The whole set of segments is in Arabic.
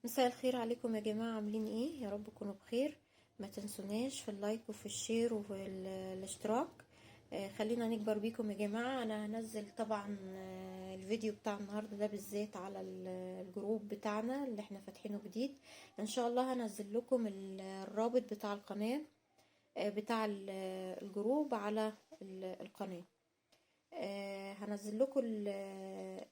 مساء الخير عليكم يا جماعة، عاملين ايه؟ يا رب تكونوا بخير. ما تنسوناش في اللايك وفي الشير وفي الاشتراك. خلينا نكبر بيكم يا جماعة. انا هنزل طبعا الفيديو بتاع النهاردة ده بالذات على الجروب بتاعنا اللي احنا فاتحينه جديد. ان شاء الله هنزل لكم الرابط بتاع القناة، بتاع الجروب على القناة. هنزل لكم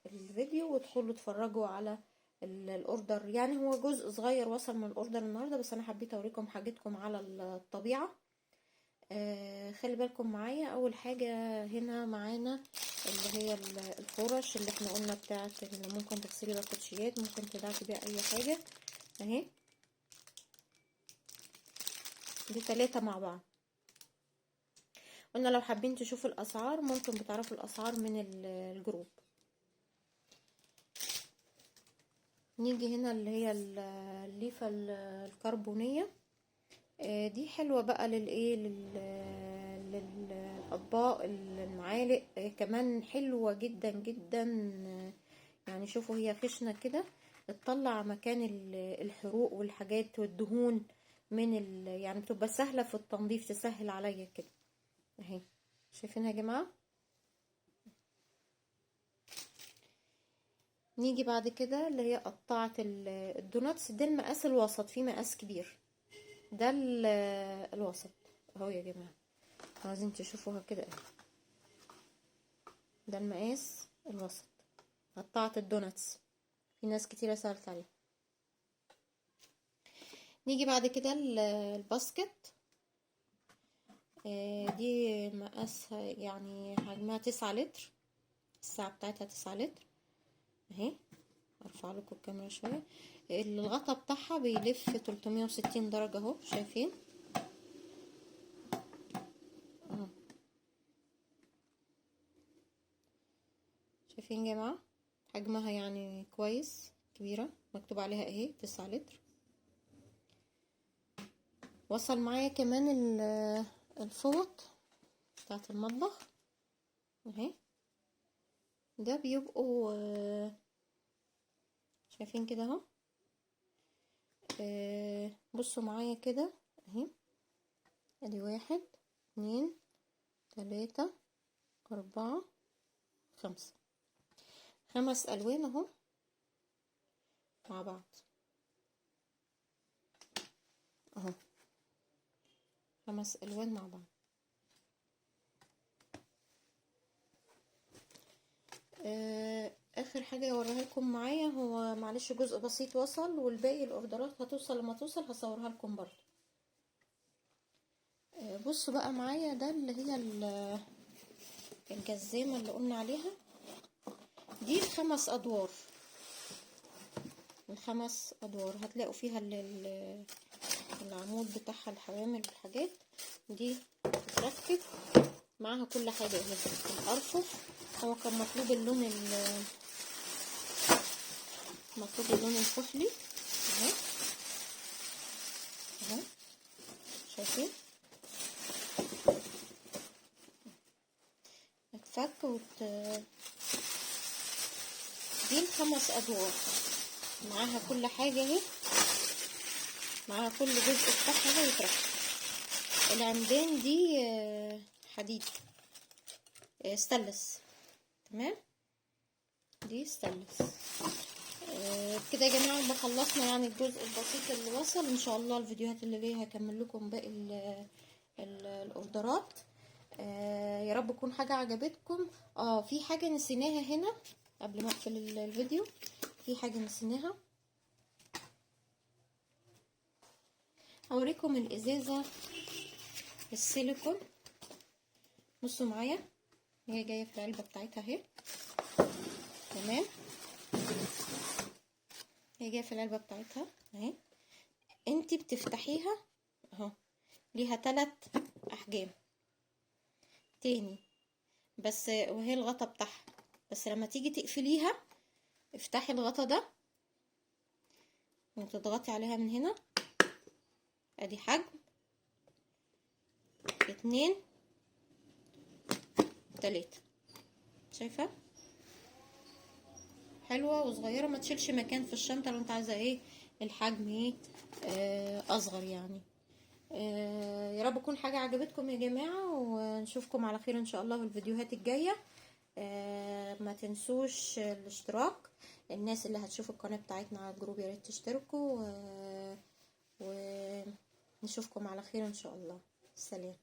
الفيديو وادخلوا اتفرجوا على الاوردر. يعني هو جزء صغير وصل من الاوردر النهارده، بس انا حبيت اوريكم حاجتكم على الطبيعه. خلي بالكم معايا. اول حاجه هنا معانا اللي هي الفرش اللي احنا قلنا بتاعت اللي ممكن تغسلي بيها كوتشيات، ممكن تدعكي بيها اي حاجه اهي. دي 3 مع بعض. قلنا لو حابين تشوفوا الاسعار ممكن بتعرفوا الاسعار من الجروب. نيجي هنا اللي هي الليفة الكربونية. دي حلوة بقى للايه للاطباق، المعالق. كمان حلوة جدا جدا. يعني شوفوا هي خشنة كده، تطلع مكان الحروق والحاجات والدهون من يعني بتبقى سهلة في التنظيف، تسهل عليا كده اهي. شايفينها يا جماعة؟ نيجي بعد كده اللي هي قطعة الدوناتس. ده المقاس الوسط، في مقاس كبير، ده الوسط اهو يا جماعة. عايزين تشوفوها كده اهي، ده المقاس الوسط. قطعة الدوناتس، في ناس كتيرة سألت عليه. نيجي بعد كده الباسكت. دي مقاسها يعني حجمها 9 لتر، الساعة بتاعتها 9 لتر اهي. ارفع لكم الكاميرا شوية. الغطا بتاعها بيلف 360 درجة اهو، شايفين اهو؟ شايفين يا جماعة؟ حجمها يعني كويس، كبيرة، مكتوب عليها اهي 9 لتر. وصل معايا كمان الفوط بتاعت المطبخ اهي. ده بيبقوا شايفين كده اهو. بصوا معايا كده اهي. ادي 1 2 3 4 5، 5 الوان اهو مع بعض اهو، 5 الوان مع بعض. اخر حاجه اوريها لكم معايا، هو معلش جزء بسيط وصل، والباقي الاوردرات هتوصل لما توصل هصورها لكم برضو. بصوا بقى معايا، ده اللي هي الجزامه اللي قلنا عليها. دي ال5 ادوار، ال5 ادوار هتلاقوا فيها العمود بتاعها، الحوامل والحاجات دي بتتركب معاها كل حاجه اهي. الارفف هو كان مطلوب اللون الكحلي اهو اهو، شايفين؟ اتفك دي ال5 ادوار معاها كل حاجه اهي، معاها كل جزء بتاعها يتركب. العمدان دي حديد ستانلس، تمام؟ دي ستانلس. كده يا جماعه خلصنا يعني الجزء البسيط اللي وصل. ان شاء الله الفيديوهات اللي جايه هكمل لكم باقي الاوردرات. يا رب تكون حاجه عجبتكم. في حاجه نسيناها هنا قبل ما اقفل الفيديو، في حاجه نسيناها. هوريكم الازازه السيليكون. بصوا معايا، هي جايه في العلبه بتاعتها اهي، تمام؟ هي جايه في العلبه بتاعتها اهي. انتي بتفتحيها اهو، ليها 3 احجام تاني بس، وهي الغطا بتاعها. بس لما تيجي تقفليها افتحي الغطا ده وتضغطي عليها من هنا. ادي حجم 2 3، شايفه؟ حلوه وصغيره، ما تشيلش مكان في الشنطه لو انت عايزه ايه الحجم ايه اصغر يعني. يا رب تكون حاجة عجبتكم يا جماعة، ونشوفكم على خير ان شاء الله في الفيديوهات الجاية. ما تنسوش الاشتراك. الناس اللي هتشوف القناة بتاعتنا على الجروب يا ريت تشتركوا، ونشوفكم على خير ان شاء الله. سلام.